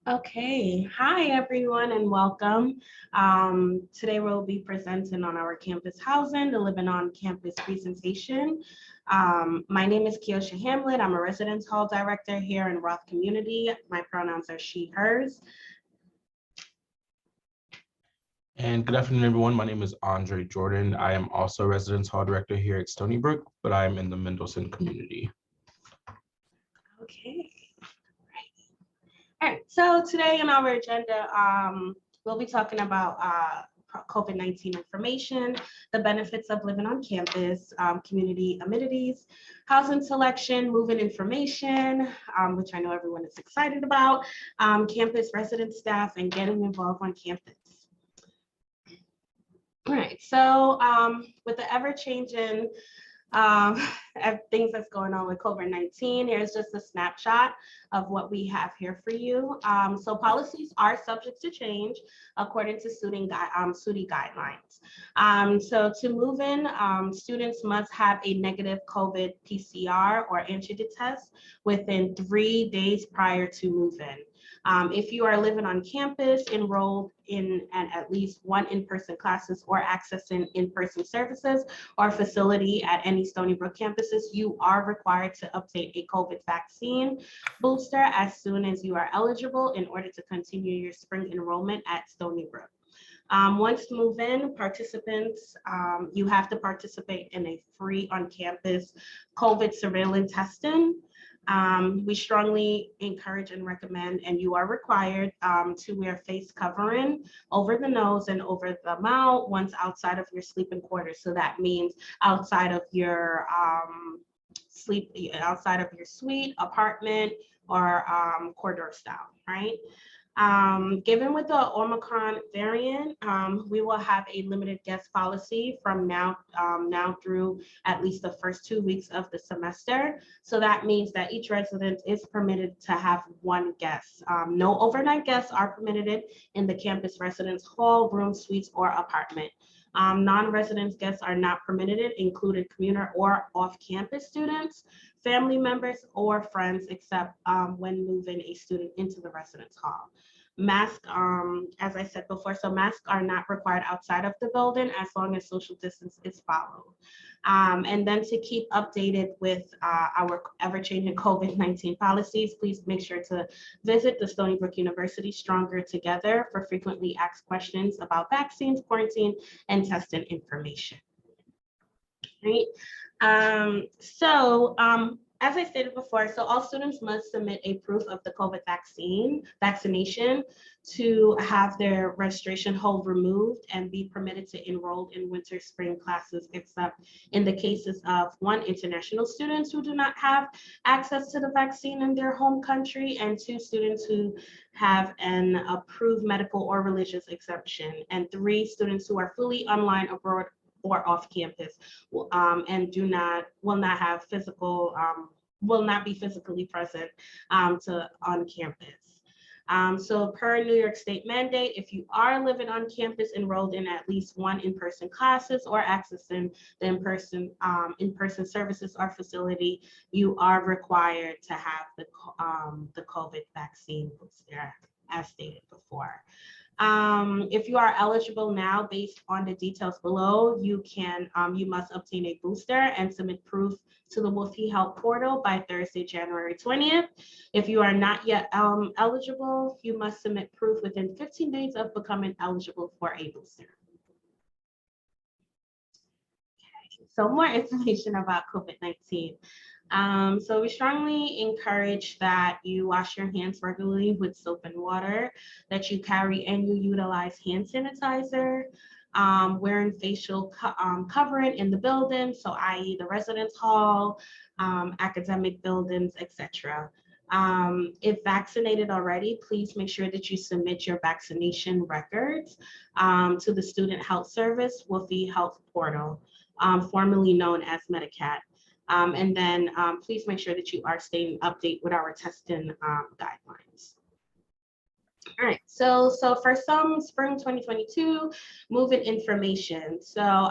Okay, hi everyone and welcome. Today we'll be presenting on our campus housing, the Living on Campus presentation. My name is Kiosha Hamlet. I'm a residence hall director here in Roth Community. My pronouns are she, hers. And good afternoon, everyone. My name is Andre Jordan. I am also a residence hall director here at Stony Brook, but I am in the Mendelssohn community. Okay. All right, so today on our agenda, we'll be talking about COVID-19 information, the benefits of living on campus, community amenities, housing selection, move-in information, which I know everyone is excited about, campus resident staff, and getting involved on campus. All right, so with the ever-changing things that's going on with COVID-19. Here's just a snapshot of what we have here for you. So policies are subject to change according to SUNY guidelines. So to move in, students must have a negative COVID PCR or antigen test within 3 days prior to move-in. If you are living on campus, enrolled in at least one in-person classes or accessing in-person services or facility at any Stony Brook campuses, you are required to obtain a COVID vaccine booster as soon as you are eligible in order to continue your spring enrollment at Stony Brook. Once move in, participants, you have to participate in a free on-campus COVID surveillance testing. We strongly encourage and recommend, and you are required to wear face covering over the nose and over the mouth once outside of your sleeping quarters. So that means outside of your outside of your suite, apartment, or corridor style, right? Given with the Omicron variant, we will have a limited guest policy from now through at least the first 2 weeks of the semester. So that means that each resident is permitted to have one guest. No overnight guests are permitted in the campus residence hall, room, suites, or apartment. Non-residence guests are not permitted, including commuter or off-campus students, family members, or friends, except when moving a student into the residence hall. Masks, as I said before, so masks are not required outside of the building as long as social distance is followed. And then to keep updated with our ever-changing COVID-19 policies, please make sure to visit the Stony Brook University Stronger Together for frequently asked questions about vaccines, quarantine, and testing information. Right? As I stated before, so all students must submit a proof of the COVID vaccination to have their registration hold removed and be permitted to enroll in winter spring classes, except in the cases of 1, international students who do not have access to the vaccine in their home country, and 2, students who have an approved medical or religious exemption, and 3, students who are fully online, abroad, or off campus, and will not be physically present on campus. So per New York State mandate, if you are living on campus, enrolled in at least 1 in-person classes or accessing the in-person services or facility, you are required to have the COVID vaccine booster, as stated before. If you are eligible now, based on the details below, you must obtain a booster and submit proof to the Wolfie Health portal by Thursday, January 20th. If you are not yet eligible, you must submit proof within 15 days of becoming eligible for a booster. Okay, so more information about COVID-19. So we strongly encourage that you wash your hands regularly with soap and water, that you carry and you utilize hand sanitizer, wearing facial covering in the building, so i.e. the residence hall, academic buildings, etc. If vaccinated already, please make sure that you submit your vaccination records to the Student Health Service Wolfie Health portal, formerly known as Medicat. And then please make sure that you are staying updated with our testing guidelines. All right, so for some spring 2022 move-in information. So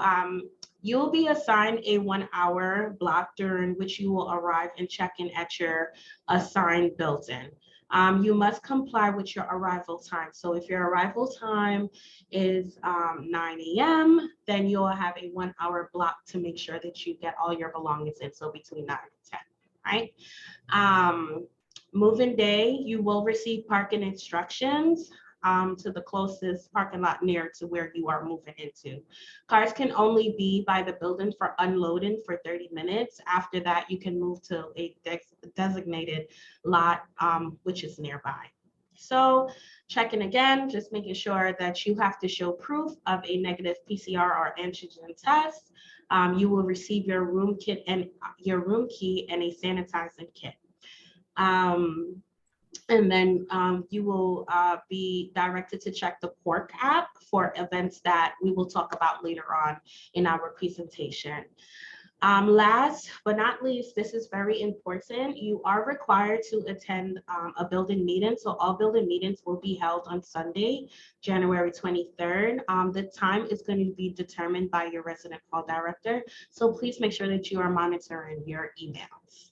you'll be assigned a 1-hour block during which you will arrive and check in at your assigned building. You must comply with your arrival time. So if your arrival time is 9 a.m., then you'll have a 1 hour block to make sure that you get all your belongings in. So between 9 and 10, right? Moving day, you will receive parking instructions to the closest parking lot near to where you are moving into. Cars can only be by the building for unloading for 30 minutes. After that, you can move to a designated lot, which is nearby. So checking again, just making sure that you have to show proof of a negative PCR or antigen test. You will receive your room kit and your room key and a sanitizing kit. And then you will be directed to check the Quark app for events that we will talk about later on in our presentation. Last but not least, this is very important. You are required to attend a building meeting. So all building meetings will be held on Sunday, January 23rd. The time is going to be determined by your resident hall director. So please make sure that you are monitoring your emails.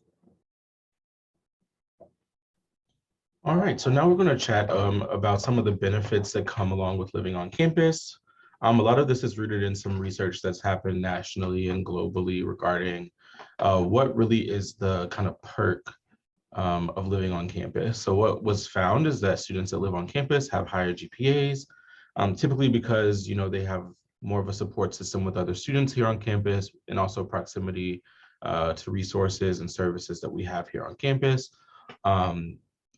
All right, so now we're going to chat about some of the benefits that come along with living on campus. A lot of this is rooted in some research that's happened nationally and globally regarding what really is the kind of perk of living on campus. So what was found is that students that live on campus have higher GPAs, typically because they have more of a support system with other students here on campus, and also proximity to resources and services that we have here on campus.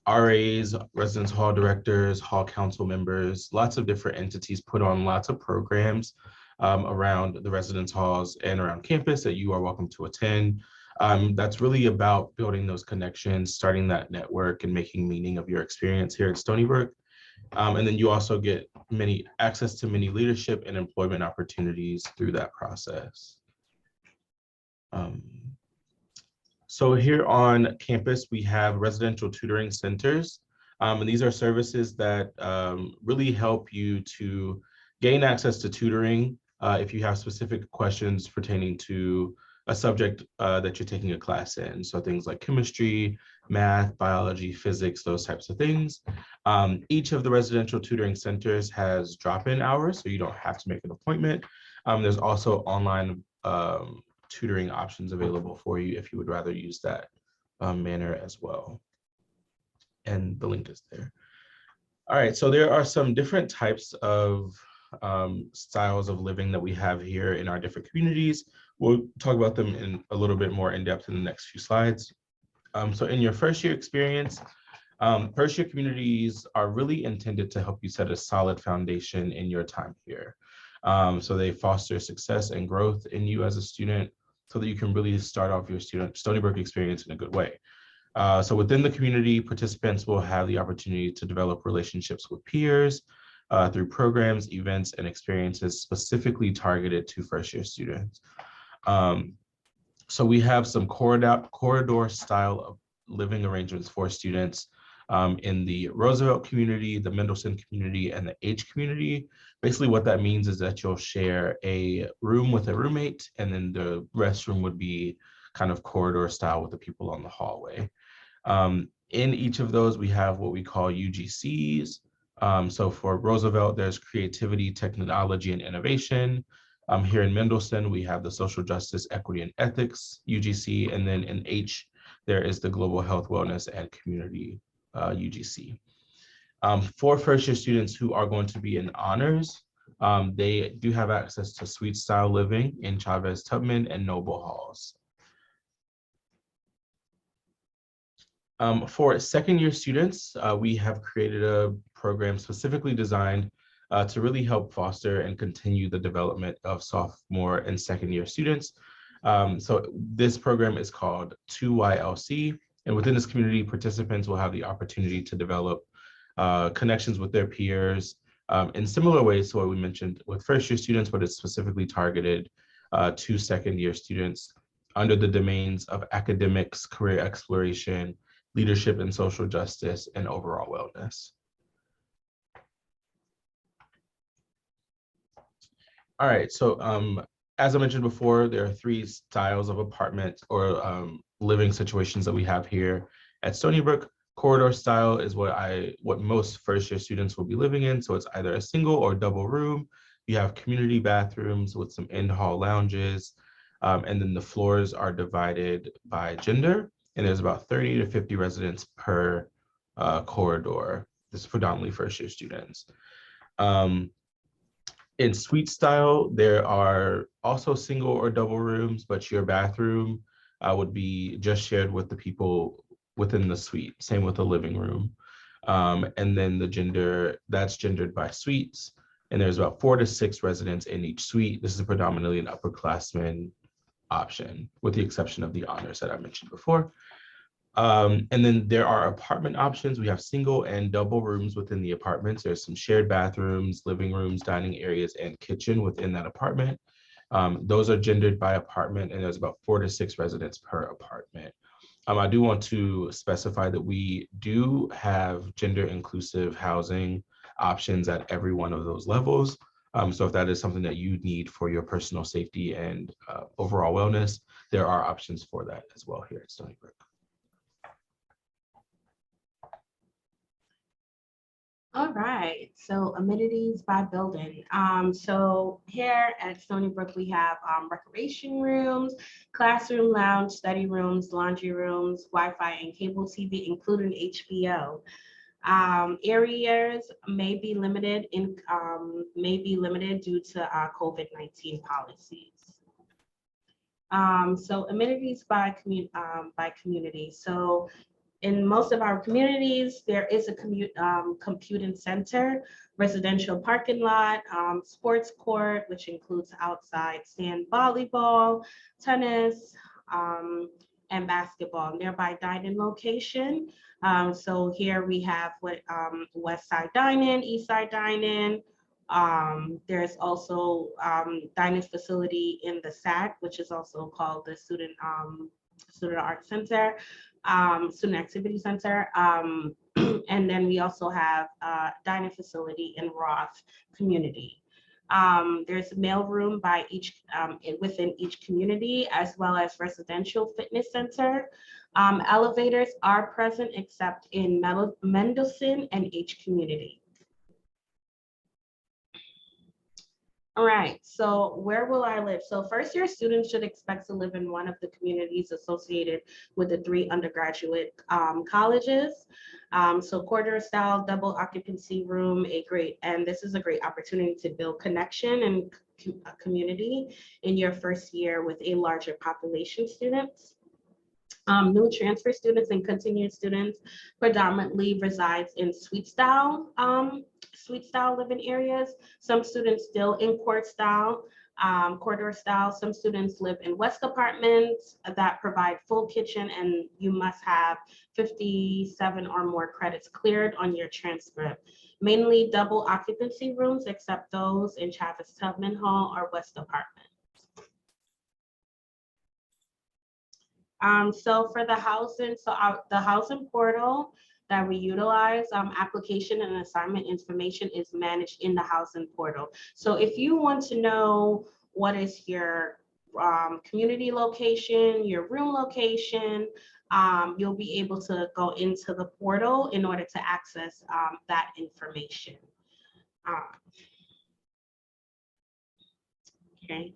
RAs, residence hall directors, hall council members, lots of different entities put on lots of programs around the residence halls and around campus that you are welcome to attend. That's really about building those connections, starting that network, and making meaning of your experience here at Stony Brook. And then you also get access to many leadership and employment opportunities through that process. So here on campus, we have residential tutoring centers. And these are services that really help you to gain access to tutoring if you have specific questions pertaining to a subject that you're taking a class in. So things like chemistry, math, biology, physics, those types of things. Each of the residential tutoring centers has drop-in hours, so you don't have to make an appointment. There's also online tutoring options available for you if you would rather use that manner as well. And the link is there. All right, so there are some different types of styles of living that we have here in our different communities. We'll talk about them in a little bit more in depth in the next few slides. So in your first year experience, first year communities are really intended to help you set a solid foundation in your time here. So they foster success and growth in you as a student so that you can really start off your Stony Brook experience in a good way. So within the community, participants will have the opportunity to develop relationships with peers through programs, events, and experiences specifically targeted to first-year students. So we have some corridor style of living arrangements for students in the Roosevelt community, the Mendelssohn community, and the H community. Basically what that means is that you'll share a room with a roommate, and then the restroom would be kind of corridor style with the people on the hallway. In each of those, we have what we call UGCs. So for Roosevelt, there's creativity, technology, and innovation. Here in Mendelssohn, we have the social justice, equity, and ethics UGC. And then in H, there is the global health, wellness, and community UGC. For first-year students who are going to be in honors, they do have access to suite style living in Chavez Tubman and Noble Halls. For second-year students, we have created a program specifically designed to really help foster and continue the development of sophomore and second-year students. So this program is called 2YLC, and within this community, participants will have the opportunity to develop connections with their peers in similar ways to what we mentioned with first-year students, but it's specifically targeted to second-year students under the domains of academics, career exploration, leadership and social justice, and overall wellness. All right, so as I mentioned before, there are 3 styles of apartment or living situations that we have here at Stony Brook: corridor style is what most first year students will be living in. So it's either a single or double room. You have community bathrooms with some in-hall lounges. And then the floors are divided by gender. And there's about 30 to 50 residents per corridor. This is predominantly first year students. In suite style, there are also single or double rooms, but your bathroom would be just shared with the people within the suite. Same with the living room. And then that's gendered by suites. And there's about 4 to 6 residents in each suite. This is predominantly an upperclassman option, with the exception of the honors that I mentioned before. And then there are apartment options. We have single and double rooms within the apartments. There's some shared bathrooms, living rooms, dining areas, and kitchen within that apartment. Those are gendered by apartment, and there's about 4 to 6 residents per apartment. I do want to specify that we do have gender inclusive housing options at every one of those levels. So if that is something that you need for your personal safety and overall wellness, there are options for that as well here at Stony Brook. All right, so amenities by building. So here at Stony Brook, we have recreation rooms, classroom lounge, study rooms, laundry rooms, Wi-Fi and cable TV, including HBO. Areas may be limited due to COVID-19 policies. So amenities by community. So in most of our communities, there is a computing center, residential parking lot, sports court, which includes outside sand volleyball, tennis, and basketball. Nearby dining location. So here we have West Side Dining, East Side Dining. There's also dining facility in the SAC, which is also called the Student Art Center. Student Activity Center. And then we also have a dining facility in Roth community. There's a mail room by within each community, as well as residential fitness center. Elevators are present except in Mendelssohn and H community. All right, so where will I live? So first year students should expect to live in one of the communities associated with the 3 undergraduate colleges. So corridor style, double occupancy room, and this is a great opportunity to build connection and community in your first year with a larger population students. New transfer students and continuing students predominantly resides in suite style living areas. Some students still in corridor style. Some students live in West apartments that provide full kitchen, and you must have 57 or more credits cleared on your transcript. Mainly double occupancy rooms, except those in Travis Tubman Hall or West apartment. So for the housing, the housing portal that we utilize, application and assignment information is managed in the housing portal. So if you want to know what is your community location, your room location, you'll be able to go into the portal in order to access that information. Okay.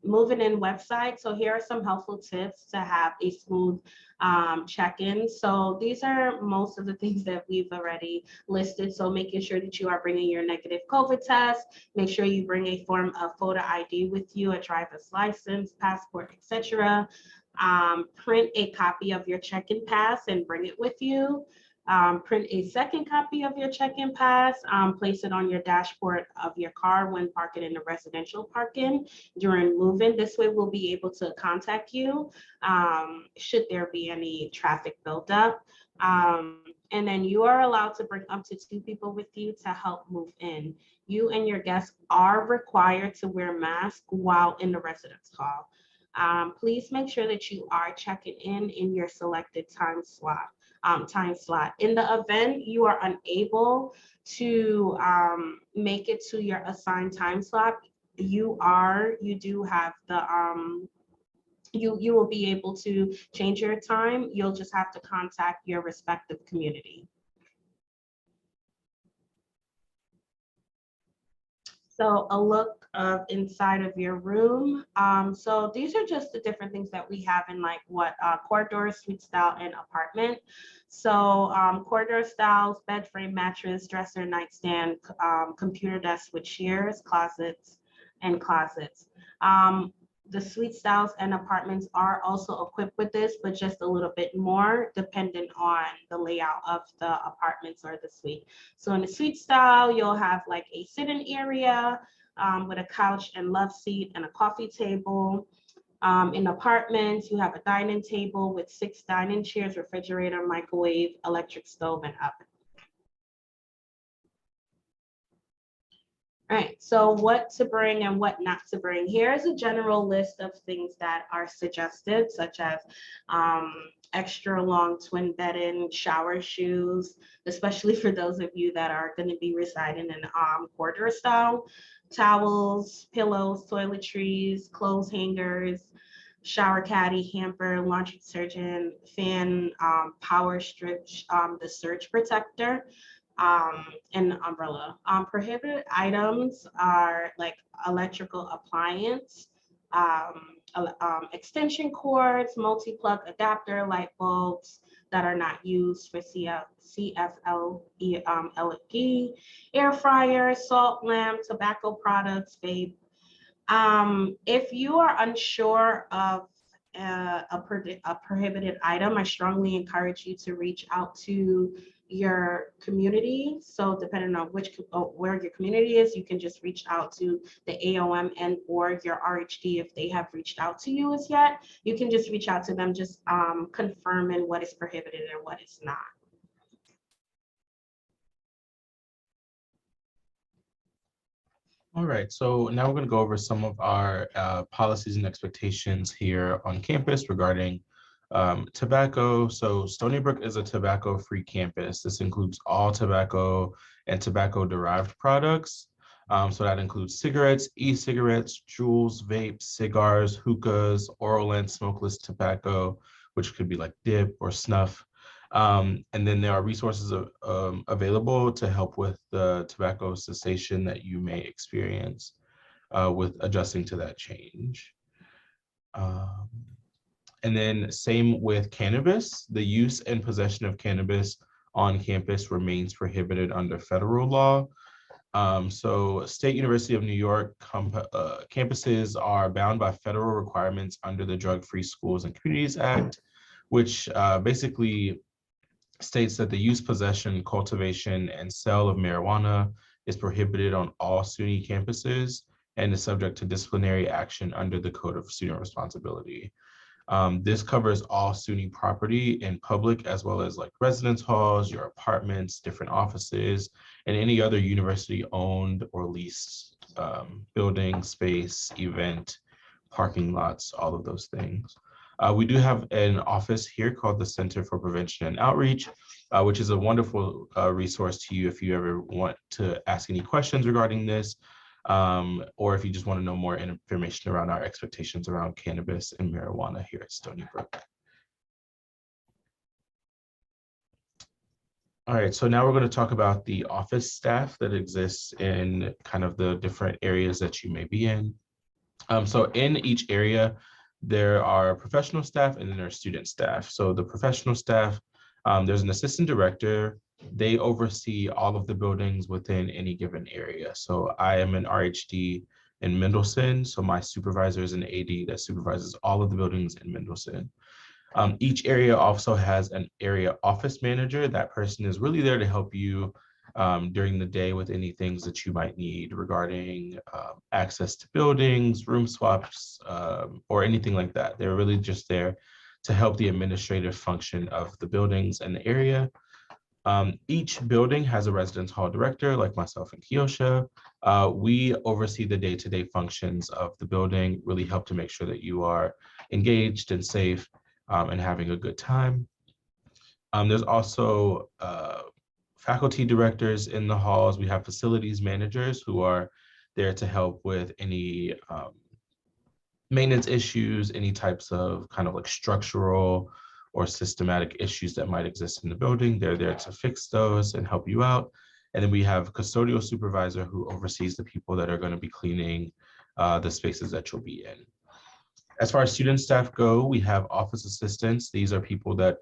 Moving in website. So here are some helpful tips to have a smooth check-in. So these are most of the things that we've already listed. So making sure that you are bringing your negative COVID test, make sure you bring a form of photo ID with you, a driver's license, passport, etc. Print a copy of your check-in pass and bring it with you. Print a second copy of your check-in pass, place it on your dashboard of your car when parking in the residential parking during move-in. This way we'll be able to contact you should there be any traffic buildup. And then you are allowed to bring up to 2 people with you to help move in. You and your guests are required to wear masks while in the residence hall. Please make sure that you are checking in your selected time slot. In the event you are unable to make it to your assigned time slot, you do have the you will be able to change your time. You'll just have to contact your respective community. So a look of inside of your room. So these are just the different things that we have in like what corridor, suite style, and apartment. So corridor styles, bed frame, mattress, dresser, nightstand, computer desk with chairs, closets, and closets. The suite styles and apartments are also equipped with this, but just a little bit more dependent on the layout of the apartments or the suite. So in the suite style, you'll have like a sit-in area with a couch and love seat and a coffee table. In apartments, you have a dining table with 6 dining chairs, refrigerator, microwave, electric stove, and oven. All right, so what to bring and what not to bring. Here's a general list of things that are suggested, such as extra long twin bedding, shower shoes, especially for those of you that are going to be residing in corridor style, towels, pillows, toiletries, clothes hangers, shower caddy, hamper, laundry detergent, fan, power strip, the surge protector, and umbrella. Prohibited items are like electrical appliance, extension cords, multi-plug adapter, light bulbs that are not used for CFL, LED, air fryer, salt lamp, tobacco products, vape. If you are unsure of a prohibited item, I strongly encourage you to reach out to your community. So depending on where your community is, you can just reach out to the AOM and or your RHD if they have reached out to you as yet. You can just reach out to them, just confirming what is prohibited and what is not. All right, so now we're going to go over some of our policies and expectations here on campus regarding tobacco. So Stony Brook is a tobacco-free campus. This includes all tobacco and tobacco-derived products. So that includes cigarettes, e-cigarettes, jewels, vapes, cigars, hookahs, oral and smokeless tobacco, which could be like dip or snuff. And then there are resources available to help with the tobacco cessation that you may experience with adjusting to that change. And then same with cannabis, the use and possession of cannabis on campus remains prohibited under federal law. So State University of New York campuses are bound by federal requirements under the Drug-Free Schools and Communities Act, which basically states that the use, possession, cultivation, and sale of marijuana is prohibited on all SUNY campuses and is subject to disciplinary action under the Code of Student Responsibility. This covers all SUNY property in public, as well as like residence halls, your apartments, different offices, and any other university-owned or leased building, space, event, parking lots, all of those things. We do have an office here called the Center for Prevention and Outreach, which is a wonderful resource to you if you ever want to ask any questions regarding this, or if you just want to know more information around our expectations around cannabis and marijuana here at Stony Brook. All right, so now we're going to talk about the office staff that exists in kind of the different areas that you may be in. So in each area, there are professional staff and then there are student staff. So the professional staff, there's an assistant director. They oversee all of the buildings within any given area. So I am an RHD in Mendelssohn. So my supervisor is an AD that supervises all of the buildings in Mendelssohn. Each area also has an area office manager. That person is really there to help you during the day with any things that you might need regarding access to buildings, room swaps, or anything like that. They're really just there to help the administrative function of the buildings and the area. Each building has a residence hall director like myself and Kiosha. We oversee the day-to-day functions of the building, really help to make sure that you are engaged and safe and having a good time. There's also faculty directors in the halls. We have facilities managers who are there to help with any maintenance issues, any types of kind of like structural or systematic issues that might exist in the building. They're there to fix those and help you out. And then we have a custodial supervisor who oversees the people that are going to be cleaning the spaces that you'll be in. As far as student staff go, we have office assistants. These are people that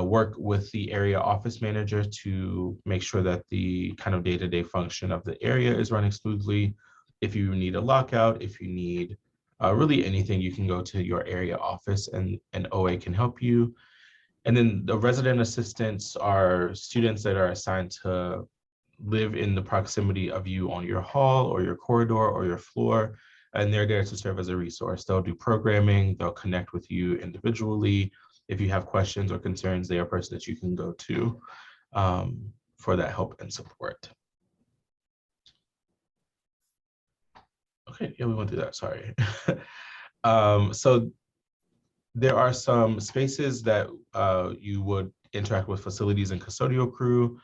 work with the area office manager to make sure that the kind of day-to-day function of the area is running smoothly. If you need a lockout, if you need really anything, you can go to your area office and OA can help you. And then the resident assistants are students that are assigned to live in the proximity of you on your hall or your corridor or your floor, and they're there to serve as a resource. They'll do programming, they'll connect with you individually. If you have questions or concerns, they are a person that you can go to for that help and support. Okay, yeah, we went through that, sorry. So there are some spaces that you would interact with facilities and custodial crew.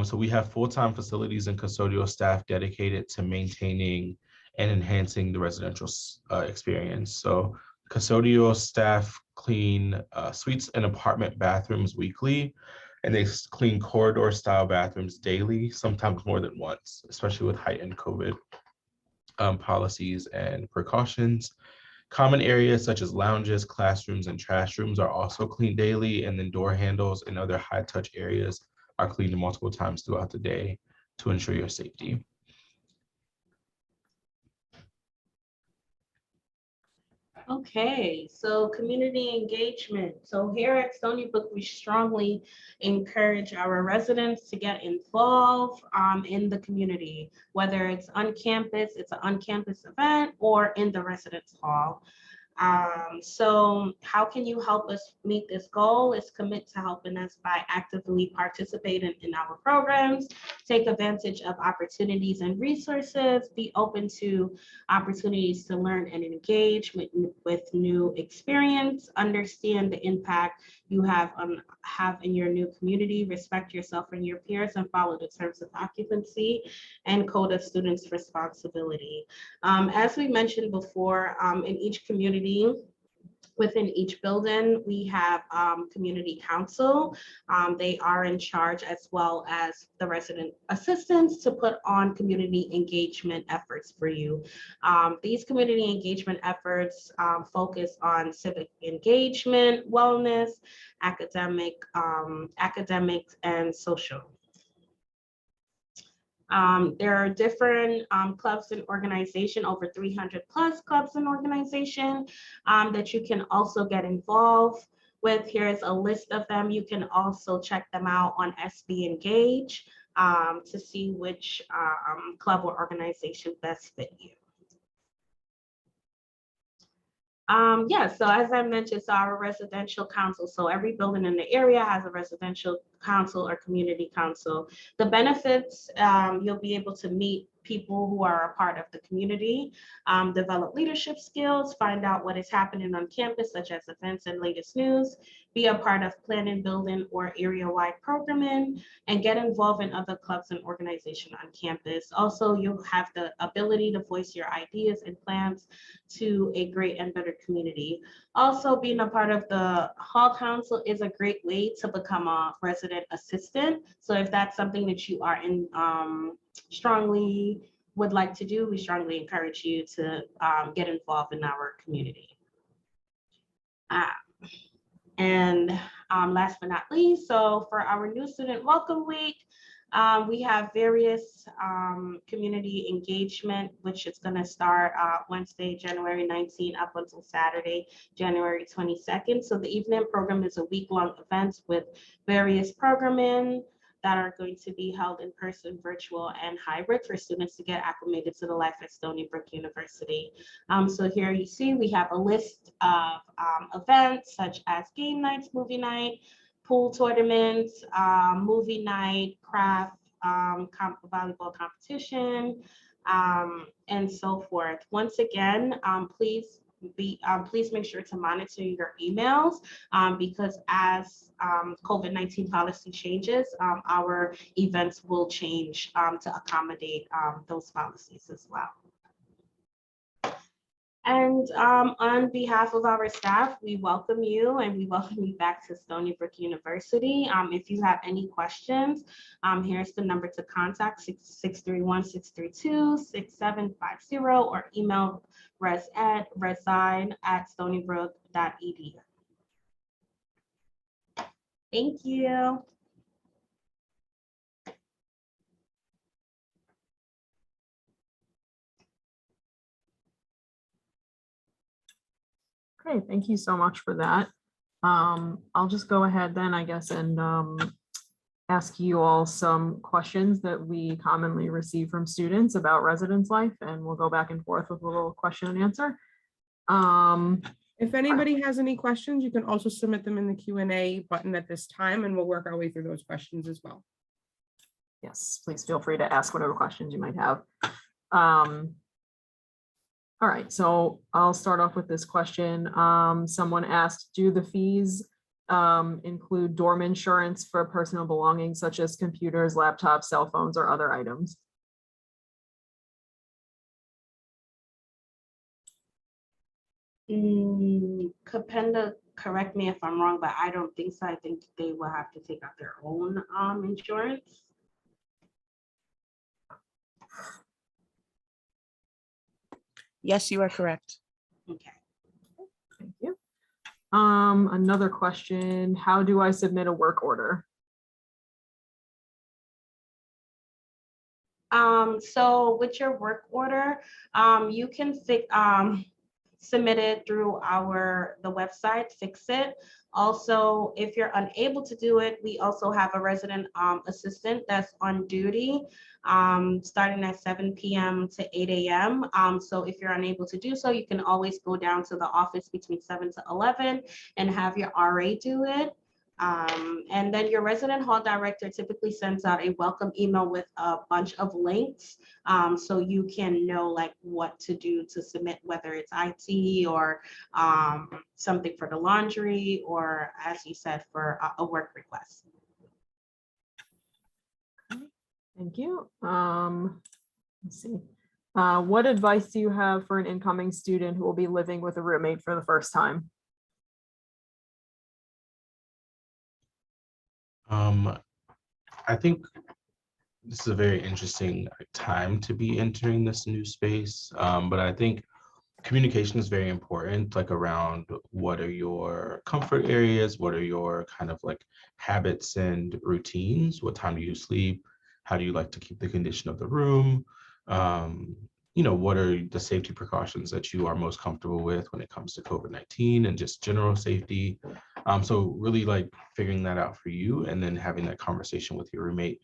So we have full-time facilities and custodial staff dedicated to maintaining and enhancing the residential experience. So custodial staff clean suites and apartment bathrooms weekly, and they clean corridor style bathrooms daily, sometimes more than once, especially with heightened COVID policies and precautions. Common areas such as lounges, classrooms, and trash rooms are also cleaned daily, and then door handles and other high-touch areas are cleaned multiple times throughout the day to ensure your safety. Okay, so community engagement. So here at Stony Brook, we strongly encourage our residents to get involved in the community, whether it's on campus, it's an on-campus event, or in the residence hall. So how can you help us meet this goal? Is commit to helping us by actively participating in our programs, take advantage of opportunities and resources, be open to opportunities to learn and engage with new experience, understand the impact you have in your new community, respect yourself and your peers, and follow the terms of occupancy and code of students' responsibility. As we mentioned before, in each community, within each building, we have community council. They are in charge, as well as the resident assistants, to put on community engagement efforts for you. These community engagement efforts focus on civic engagement, wellness, academics, and social. There are different clubs and organization, over 300 plus clubs and organization that you can also get involved with. Here's a list of them. You can also check them out on SB Engage to see which club or organization best fit you. So as I mentioned, so our residential council, so every building in the area has a residential council or community council. The benefits, you'll be able to meet people who are a part of the community, develop leadership skills, find out what is happening on campus, such as events and latest news, be a part of planning, building, or area-wide programming, and get involved in other clubs and organizations on campus. Also, you'll have the ability to voice your ideas and plans to a great and better community. Also, being a part of the Hall Council is a great way to become a resident assistant. So if that's something that you are in strongly would like to do, we strongly encourage you to get involved in our community. And last but not least, so for our new student welcome week, we have various community engagement, which is going to start Wednesday, January 19th up until Saturday, January 22nd. So the evening program is a week-long event with various programming that are going to be held in person, virtual, and hybrid for students to get acclimated to the life at Stony Brook University. So here you see we have a list of events such as game nights, movie night, pool tournaments, movie night, craft, volleyball competition, and so forth. Once again, please make sure to monitor your emails because as COVID-19 policy changes, our events will change to accommodate those policies as well. And on behalf of our staff, we welcome you and we welcome you back to Stony Brook University. If you have any questions, here's the number to contact 631-632-6750 or email reside@stonybrook.edu. Thank you. Okay, thank you so much for that. I'll just go ahead then, I guess, and ask you all some questions that we commonly receive from students about residence life, and we'll go back and forth with a little question and answer. If anybody has any questions, you can also submit them in the Q&A button at this time, and we'll work our way through those questions as well. Yes, please feel free to ask whatever questions you might have. All right, so I'll start off with this question. Someone asked, do the fees include dorm insurance for personal belongings such as computers, laptops, cell phones, or other items? Kapenda, correct me if I'm wrong, but I don't think so. I think they will have to take out their own insurance. Yes, you are correct. Okay. Thank you. Another question, how do I submit a work order? So with your work order, you can submit it through the website, Fix It. Also, if you're unable to do it, we also have a resident assistant that's on duty starting at 7 p.m. to 8 a.m. So if you're unable to do so, you can always go down to the office between 7 to 11 and have your RA do it. And then your resident hall director typically sends out a welcome email with a bunch of links, so you can know like what to do to submit, whether it's IT or something for the laundry, or as you said, for a work request. Thank you. Let's see. What advice do you have for an incoming student who will be living with a roommate for the first time? I think this is a very interesting time to be entering this new space, but I think communication is very important, like around what are your comfort areas, what are your kind of like habits and routines, what time do you sleep, how do you like to keep the condition of the room, what are the safety precautions that you are most comfortable with when it comes to COVID-19 and just general safety. So really like figuring that out for you and then having that conversation with your roommate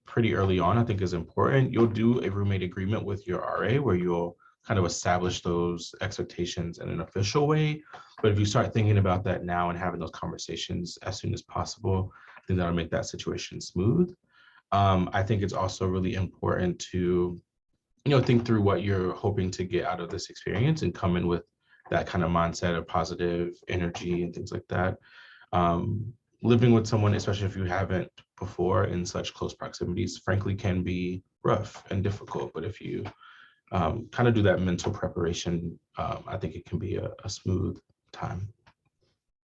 pretty early on, I think is important. You'll do a roommate agreement with your RA where you'll kind of establish those expectations in an official way. But if you start thinking about that now and having those conversations as soon as possible, I think that'll make that situation smooth. I think it's also really important to think through what you're hoping to get out of this experience and come in with that kind of mindset of positive energy and things like that. Living with someone, especially if you haven't before in such close proximities, frankly, can be rough and difficult. But if you kind of do that mental preparation, I think it can be a smooth time.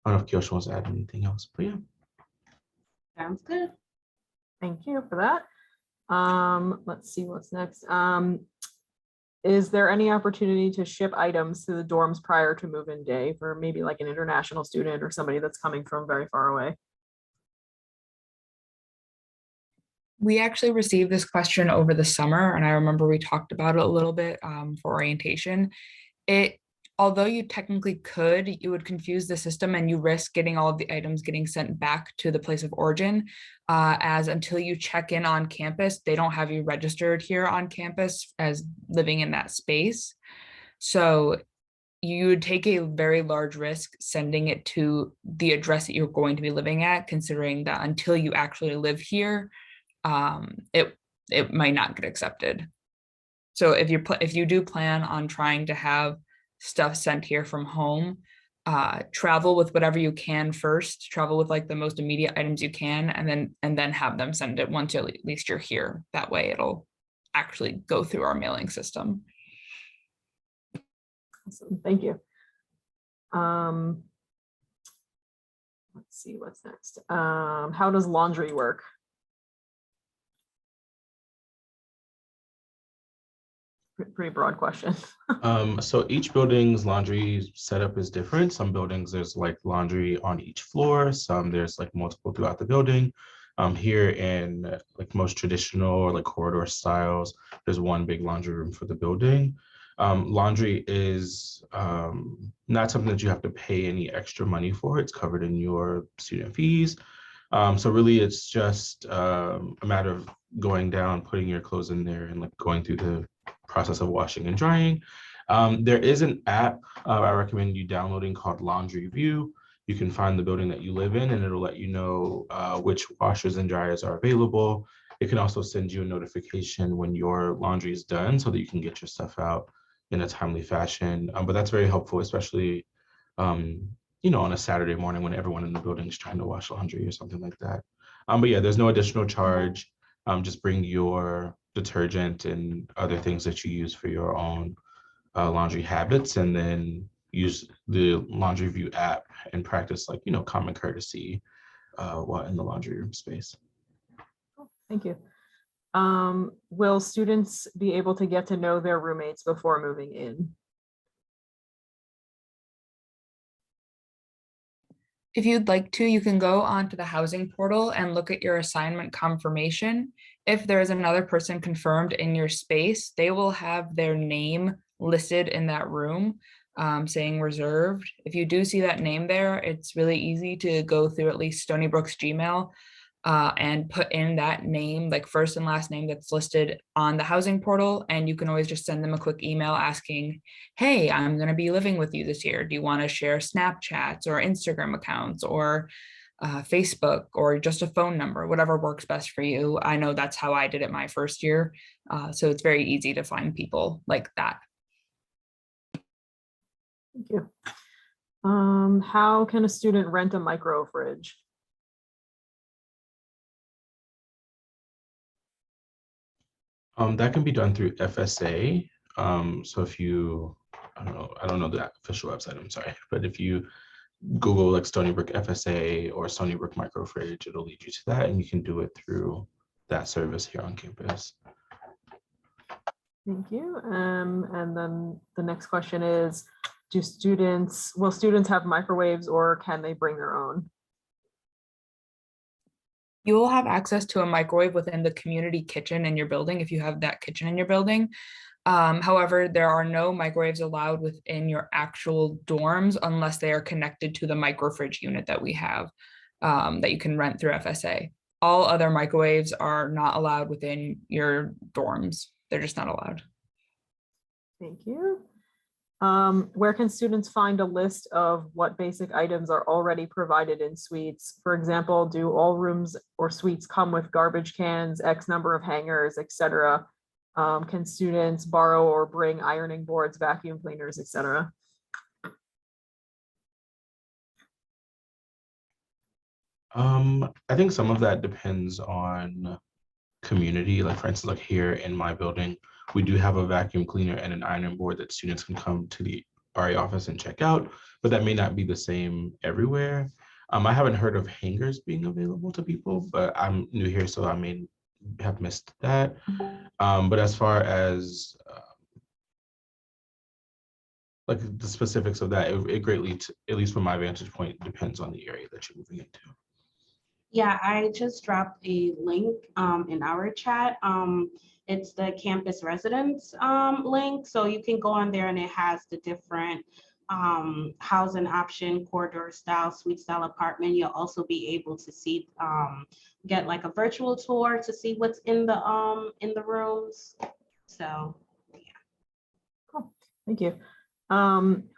I don't know if Kyoshi wants to add anything else, but yeah. Sounds good. Thank you for that. Let's see what's next. Is there any opportunity to ship items to the dorms prior to move-in day for maybe like an international student or somebody that's coming from very far away? We actually received this question over the summer, and I remember we talked about it a little bit for orientation. Although you technically could, you would confuse the system and you risk getting all of the items getting sent back to the place of origin, as until you check in on campus, they don't have you registered here on campus as living in that space. So you would take a very large risk sending it to the address that you're going to be living at, considering that until you actually live here, it might not get accepted. So if you do plan on trying to have stuff sent here from home, travel with whatever you can first, travel with like the most immediate items you can, and then have them send it once at least you're here. That way it'll actually go through our mailing system. Awesome, thank you. Let's see what's next. How does laundry work? Pretty broad question. So each building's laundry setup is different. Some buildings, there's like laundry on each floor. Some there's like multiple throughout the building. Here in like most traditional or like corridor styles, there's one big laundry room for the building. Laundry is not something that you have to pay any extra money for. It's covered in your student fees. So really it's just a matter of going down, putting your clothes in there and like going through the process of washing and drying. There is an app I recommend you downloading called Laundry View. You can find the building that you live in and it'll let you know which washers and dryers are available. It can also send you a notification when your laundry is done so that you can get your stuff out in a timely fashion. But that's very helpful, especially you know, on a Saturday morning when everyone in the building is trying to wash laundry or something like that. But yeah, there's no additional charge. Just bring your detergent and other things that you use for your own laundry habits, and then use the Laundry View app and practice like, you know, common courtesy while in the laundry room space. Thank you. Will students be able to get to know their roommates before moving in? If you'd like to, you can go onto the housing portal and look at your assignment confirmation. If there is another person confirmed in your space, they will have their name listed in that room, saying reserved. If you do see that name there, it's really easy to go through at least Stony Brook's Gmail and put in that name, like first and last name that's listed on the housing portal. And you can always just send them a quick email asking, hey, I'm going to be living with you this year. Do you want to share Snapchats or Instagram accounts or Facebook or just a phone number, whatever works best for you. I know that's how I did it my first year. So it's very easy to find people like that. Thank you. How can a student rent a micro fridge? That can be done through FSA. So if you, I don't know the official website, I'm sorry, but if you Google like Stony Brook FSA or Stony Brook micro fridge, it'll lead you to that, and you can do it through that service here on campus. Thank you. And then the next question is, will students have microwaves or can they bring their own? You will have access to a microwave within the community kitchen in your building if you have that kitchen in your building. However, there are no microwaves allowed within your actual dorms unless they are connected to the micro fridge unit that we have that you can rent through FSA. All other microwaves are not allowed within your dorms. They're just not allowed. Thank you. Where can students find a list of what basic items are already provided in suites? For example, do all rooms or suites come with garbage cans, X number of hangers, etc.? Can students borrow or bring ironing boards, vacuum cleaners, etc.? I think some of that depends on community. Like for instance, like here in my building, we do have a vacuum cleaner and an ironing board that students can come to the RA office and check out, but that may not be the same everywhere. I haven't heard of hangers being available to people, but I'm new here, so I may have missed that. But as far as like the specifics of that, it greatly, at least from my vantage point, depends on the area that you're moving into. Yeah, I just dropped a link in our chat. It's the campus residence link. So you can go on there and it has the different housing option, corridor style, suite style apartment. You'll also be able to see, get like a virtual tour to see what's in the rooms. So yeah. Cool, thank you.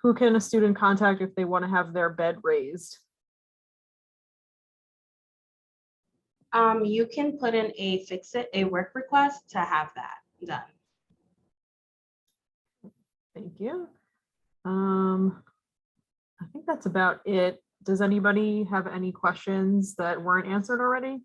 Who can a student contact if they want to have their bed raised? You can put in a work request to have that done. Thank you. I think that's about it. Does anybody have any questions that weren't answered already?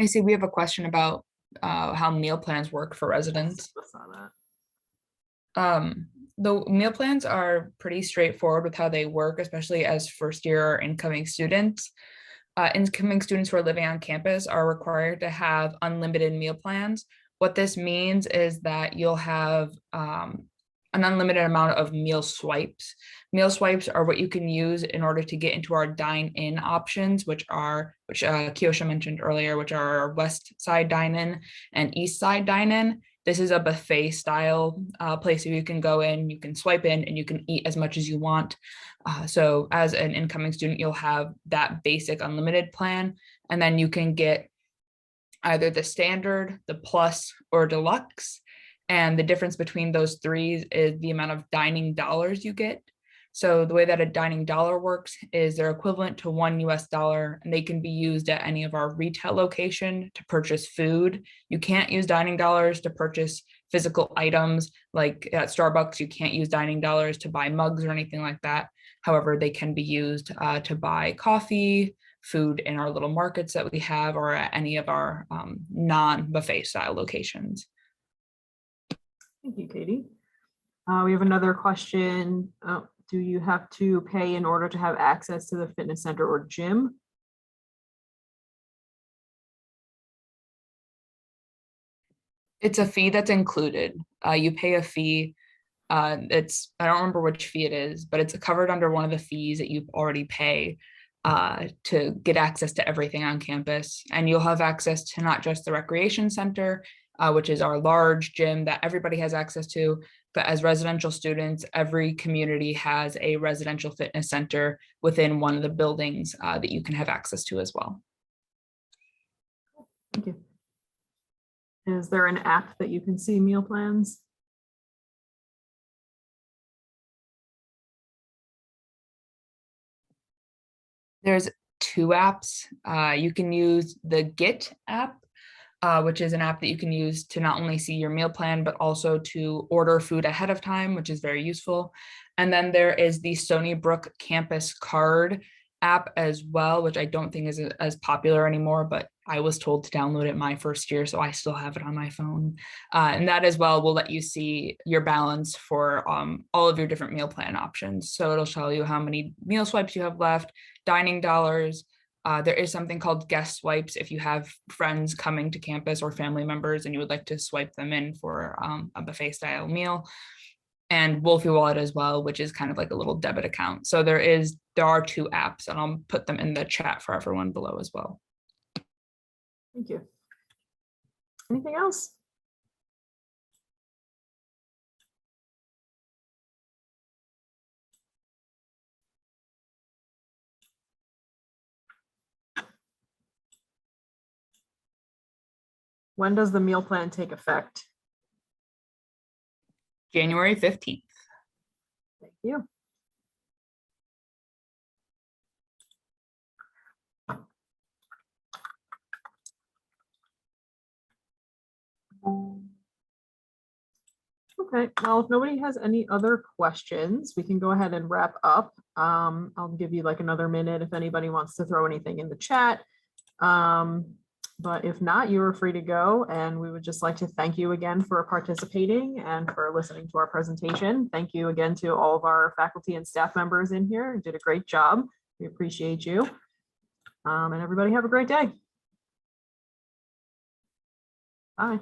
I see we have a question about how meal plans work for residents. I saw that. The meal plans are pretty straightforward with how they work, especially as first year or incoming students. Incoming students who are living on campus are required to have unlimited meal plans. What this means is that you'll have an unlimited amount of meal swipes. Meal swipes are what you can use in order to get into our dine-in options, which Kiosha mentioned earlier, which are our West Side Dine-In and East Side Dine-In. This is a buffet style place where you can go in, you can swipe in, and you can eat as much as you want. So as an incoming student, you'll have that basic unlimited plan, and then you can get either the standard, the plus, or deluxe. And the difference between those three is the amount of dining dollars you get. So the way that a dining dollar works is they're equivalent to $1 US, and they can be used at any of our retail location to purchase food. You can't use dining dollars to purchase physical items, like at Starbucks, you can't use dining dollars to buy mugs or anything like that. However, they can be used to buy coffee, food in our little markets that we have, or at any of our non-buffet style locations. Thank you, Katie. We have another question. Do you have to pay in order to have access to the fitness center or gym? It's a fee that's included. You pay a fee. I don't remember which fee it is, but it's covered under one of the fees that you already pay to get access to everything on campus. And you'll have access to not just the recreation center, which is our large gym that everybody has access to, but as residential students, every community has a residential fitness center within one of the buildings that you can have access to as well. Thank you. Is there an app that you can see meal plans? There's 2 apps. You can use the Get app, which is an app that you can use to not only see your meal plan, but also to order food ahead of time, which is very useful. And then there is the Stony Brook Campus Card app as well, which I don't think is as popular anymore, but I was told to download it my first year, so I still have it on my phone. And that as well will let you see your balance for all of your different meal plan options. So it'll show you how many meal swipes you have left, dining dollars. There is something called guest swipes if you have friends coming to campus or family members and you would like to swipe them in for a buffet style meal. And Wolfie Wallet as well, which is kind of like a little debit account. So there are 2 apps, and I'll put them in the chat for everyone below as well. Thank you. Anything else? When does the meal plan take effect? January 15th. Thank you. Okay, well, if nobody has any other questions, we can go ahead and wrap up. I'll give you like another minute if anybody wants to throw anything in the chat. But if not, you are free to go. And we would just like to thank you again for participating and for listening to our presentation. Thank you again to all of our faculty and staff members in here. You did a great job. We appreciate you. And everybody have a great day. Bye.